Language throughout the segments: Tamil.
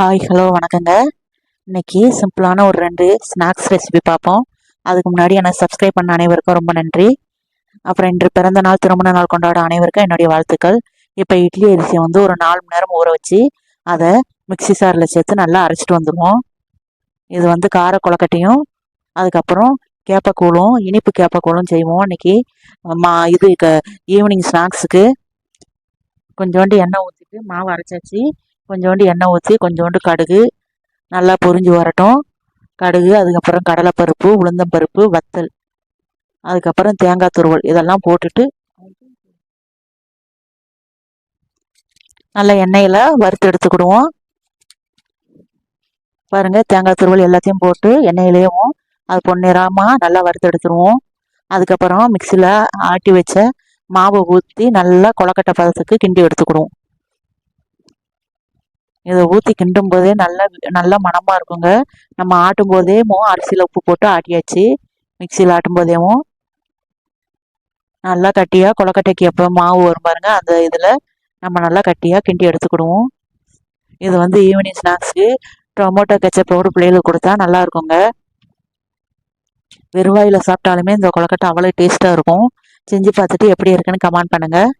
ஹாய் ஹலோ வணக்கங்க. இன்னைக்கு சிம்பிளான ஒரு 2 ஸ்நாக்ஸ் ரெசிபி பார்ப்போம். அதுக்கு முன்னாடி என்னை சப்ஸ்கிரைப் பண்ண அனைவருக்கும் ரொம்ப நன்றி. அப்புறம் இன்று பிறந்த நாள் திருமண நாள் கொண்டாட அனைவருக்கும் என்னுடைய வாழ்த்துக்கள். இப்போ இட்லி அரிசியை வந்து ஒரு 4 மணி நேரம் ஊற வச்சு அதை மிக்சி சாரில் சேர்த்து நல்லா அரைச்சிட்டு வந்துடுவோம். இது வந்து கார கொழக்கட்டையும் அதுக்கப்புறம் கேப்பக்கூழும் இனிப்பு கேப்பக்கூழும் செய்வோம். இன்னைக்கு இது ஈவினிங் ஸ்நாக்ஸுக்கு கொஞ்சோண்டு எண்ணெய் ஊற்றிட்டு மாவு அரைச்சாச்சு. கொஞ்சோண்டு எண்ணெய் ஊற்றி கொஞ்சோண்டு கடுகு நல்லா பொரிஞ்சு வரட்டும். கடுகு, அதுக்கப்புறம் கடலைப்பருப்பு, உளுந்தம்பருப்பு, வத்தல், அதுக்கப்புறம் தேங்காய் துருவல் இதெல்லாம் போட்டுட்டு நல்லா எண்ணெயில் வறுத்து எடுத்துக்கிடுவோம். பாருங்கள், தேங்காய் துருவல் எல்லாத்தையும் போட்டு எண்ணெயிலேயும் அது பொன்னிறமாக நல்லா வறுத்து எடுத்துருவோம். அதுக்கப்புறம் மிக்சியில் ஆட்டி வச்ச மாவை ஊற்றி நல்லா கொழக்கட்டை பதத்துக்கு கிண்டி எடுத்துக்கிடுவோம். இதை ஊற்றி கிண்டும் போதே நல்ல மணமாக இருக்குங்க. நம்ம ஆட்டும் போதேவும் அரிசியில் உப்பு போட்டு ஆட்டியாச்சு. மிக்சியில் ஆட்டும் போதேவும் நல்லா கட்டியாக கொழக்கட்டைக்கு எப்போ மாவு வரும் பாருங்க, அந்த இதில் நம்ம நல்லா கட்டியாக கிண்டி எடுத்துக்கிடுவோம். இது வந்து ஈவினிங் ஸ்நாக்ஸுக்கு டொமேட்டோ கெச்சப்போடு பிள்ளைகளுக்கு கொடுத்தா நல்லா இருக்குங்க. வெறுவாயில் சாப்பிட்டாலுமே இந்த கொழக்கட்டை அவ்வளோ டேஸ்ட்டாக இருக்கும். செஞ்சு பார்த்துட்டு எப்படி இருக்குன்னு கமெண்ட் பண்ணுங்கள்.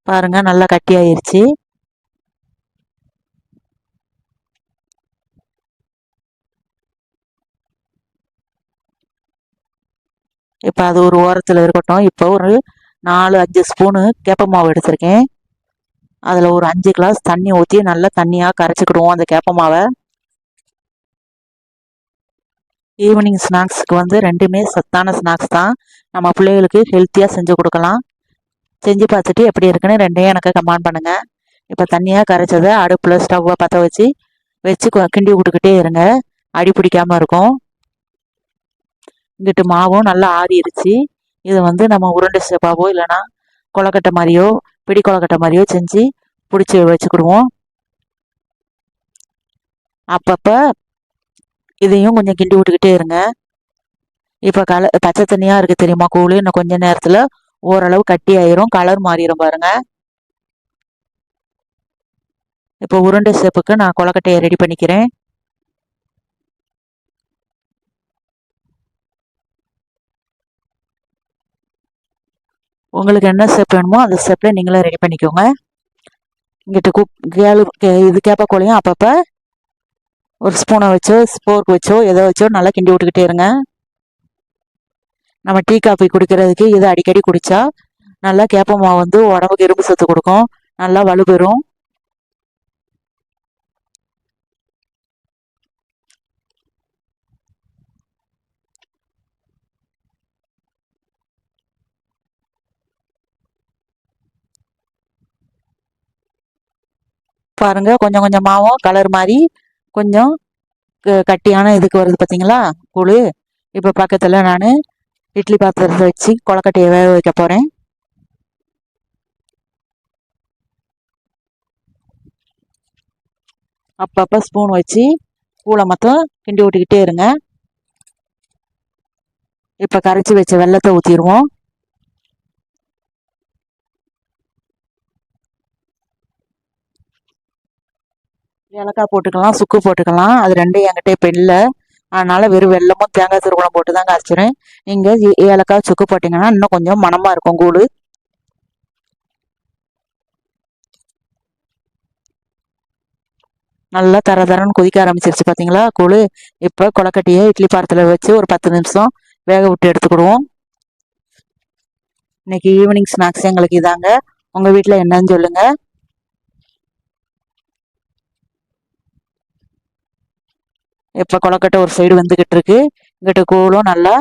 பாருங்க, நல்லா கட்டி ஆயிருச்சு. இப்போ அது ஒரு ஓரத்தில் இருக்கட்டும். இப்போ ஒரு 4-5 ஸ்பூனு கேப்ப மாவு எடுத்திருக்கேன். அதில் ஒரு 5 கிளாஸ் தண்ணி ஊற்றி நல்லா தண்ணியாக கரைச்சிக்கிடுவோம் அந்த கேப்ப மாவை. ஈவினிங் ஸ்நாக்ஸுக்கு வந்து ரெண்டுமே சத்தான ஸ்நாக்ஸ் தான். நம்ம பிள்ளைகளுக்கு ஹெல்த்தியாக செஞ்சு கொடுக்கலாம். செஞ்சு பார்த்துட்டு எப்படி இருக்குன்னு ரெண்டையும் எனக்கு கமெண்ட் பண்ணுங்கள். இப்போ தண்ணியாக கரைச்சதை அடுப்பில் ஸ்டவ்வை பற்ற வச்சு கிண்டி விட்டுக்கிட்டே இருங்க, அடி பிடிக்காமல் இருக்கும். இங்கிட்டு மாவும் நல்லா ஆறிடுச்சு. இது வந்து நம்ம உருண்டை சேப்பாவோ இல்லைன்னா கொழக்கட்டை மாதிரியோ பிடி கொழக்கட்டை மாதிரியோ செஞ்சு பிடிச்சி வச்சுக்கிடுவோம். அப்பப்போ இதையும் கொஞ்சம் கிண்டி விட்டுக்கிட்டே இருங்க. இப்போ பச்சை தண்ணியாக இருக்குது தெரியுமா கூழ், இன்னும் கொஞ்சம் நேரத்தில் ஓரளவு கட்டி ஆயிரும், கலர் மாறிடும் பாருங்க. இப்போ உருண்டை சேப்புக்கு நான் கொழக்கட்டையை ரெடி பண்ணிக்கிறேன். உங்களுக்கு என்ன ஸ்டெப் வேணுமோ அந்த ஸ்டெப்பில் நீங்களே ரெடி பண்ணிக்கோங்க. இங்கிட்டு இது கேப்பக்கோளையும் அப்பப்போ ஒரு ஸ்பூனை வச்சோ ஸ்போர்க் வச்சோ எதை வச்சோ நல்லா கிண்டி விட்டுக்கிட்டே இருங்க. நம்ம டீ காஃபி குடிக்கிறதுக்கு இதை அடிக்கடி குடித்தா நல்லா கேப்ப மாவு வந்து உடம்புக்கு இரும்பு சத்து கொடுக்கும், நல்லா வலுப்பெறும். பாருங்க, கொஞ்சம் கொஞ்சமாகவும் கலர் மாதிரி கொஞ்சம் கட்டியான இதுக்கு வருது பார்த்தீங்களா கூழ். இப்போ பக்கத்தில் நான் இட்லி பாத்திரத்தை வச்சு கொழக்கட்டையை வேக வைக்க போகிறேன். அப்பப்போ ஸ்பூன் வச்சு கூழை மொத்தம் கிண்டி விட்டுக்கிட்டே இருங்க. இப்போ கரைச்சி வச்ச வெல்லத்தை ஊற்றிடுவோம். ஏலக்காய் போட்டுக்கலாம், சுக்கு போட்டுக்கலாம். அது ரெண்டும் என்கிட்ட இப்போ இல்லை, அதனால் வெறும் வெல்லமும் தேங்காய் திருக்குழம்பு போட்டு தான் காய்ச்சிறேன். நீங்கள் ஏலக்காய் சுக்கு போட்டிங்கன்னா இன்னும் கொஞ்சம் மணமாக இருக்கும் கூழ். நல்லா தரன்னு கொதிக்க ஆரம்பிச்சிருச்சு பார்த்தீங்களா கூழ். இப்போ கொழக்கட்டையை இட்லி பாத்திரத்தில் வச்சு ஒரு 10 நிமிஷம் வேக விட்டு எடுத்துக்கிடுவோம். இன்னைக்கு ஈவினிங் ஸ்நாக்ஸ் எங்களுக்கு இதாங்க. உங்கள் வீட்டில் என்னன்னு சொல்லுங்கள். இப்போ கொழக்கட்டை ஒரு சைடு வெந்துக்கிட்டு இருக்கு. இங்கிட்ட கூழும் நல்லா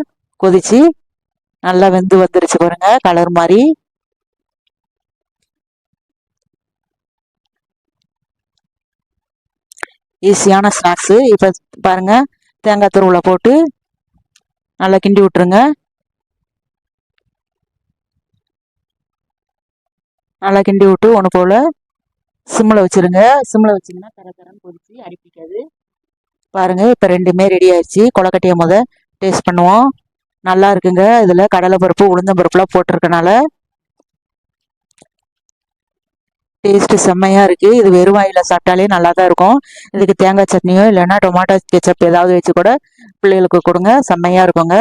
கொதிச்சு நல்லா வெந்து வந்துருச்சு பாருங்க, கலர் மாதிரி. ஈஸியான ஸ்நாக்ஸு. இப்போ பாருங்க, தேங்காய் துருவலை போட்டு நல்லா கிண்டி விட்டுருங்க. நல்லா கிண்டி விட்டு ஒன்று போல் சிம்மில் வச்சுருங்க. சிம்மில் வச்சிங்கன்னா கரன்னு கொதிச்சு அடிப்பிக்காது. பாருங்கள், இப்போ ரெண்டுமே ரெடி ஆயிடுச்சு. கொழக்கட்டையை டேஸ்ட் பண்ணுவோம். நல்லா இருக்குங்க. இதில் கடலைப்பருப்பு உளுந்தம்பருப்புலாம் போட்டிருக்கனால டேஸ்ட்டு செம்மையாக இருக்குது. இது வெறும் வாயில் சாப்பிட்டாலே நல்லா தான் இருக்கும். இதுக்கு தேங்காய் சட்னியோ இல்லைன்னா டொமாட்டோ கெச்சப் ஏதாவது வச்சு கூட பிள்ளைகளுக்கு கொடுங்க, செம்மையாக இருக்குங்க.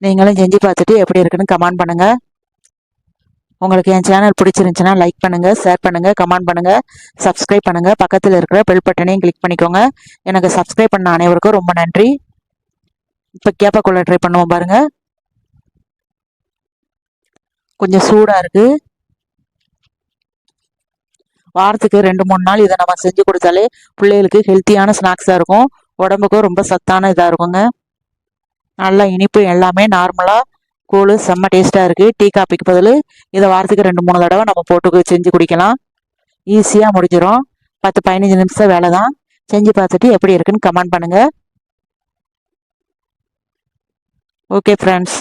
நீங்களும் செஞ்சு பார்த்துட்டு எப்படி இருக்குன்னு கமெண்ட் பண்ணுங்கள். உங்களுக்கு என் சேனல் பிடிச்சிருந்துச்சுன்னா லைக் பண்ணுங்கள், ஷேர் பண்ணுங்கள், கமெண்ட் பண்ணுங்கள், சப்ஸ்கிரைப் பண்ணுங்கள். பக்கத்தில் இருக்கிற பெல் பட்டனையும் கிளிக் பண்ணிக்கோங்க. எனக்கு சப்ஸ்கிரைப் பண்ண அனைவருக்கும் ரொம்ப நன்றி. இப்போ கேப்பக்குள்ள ட்ரை பண்ணுவோம் பாருங்கள். கொஞ்சம் சூடாக இருக்குது. வாரத்துக்கு 2-3 நாள் இதை நம்ம செஞ்சு கொடுத்தாலே பிள்ளைகளுக்கு ஹெல்த்தியான ஸ்நாக்ஸாக இருக்கும். உடம்புக்கும் ரொம்ப சத்தான இதாக இருக்குங்க. நல்லா இனிப்பு எல்லாமே நார்மலாக கூழ் செம்ம டேஸ்ட்டாக இருக்குது. டீ காப்பிக்கு பதில் இதை வாரத்துக்கு 2-3 தடவை நம்ம போட்டு செஞ்சு குடிக்கலாம். ஈஸியாக முடிஞ்சிடும். 10-15 நிமிஷம் வேலை தான். செஞ்சு பார்த்துட்டு எப்படி இருக்குன்னு கமெண்ட் பண்ணுங்கள். Okay friends.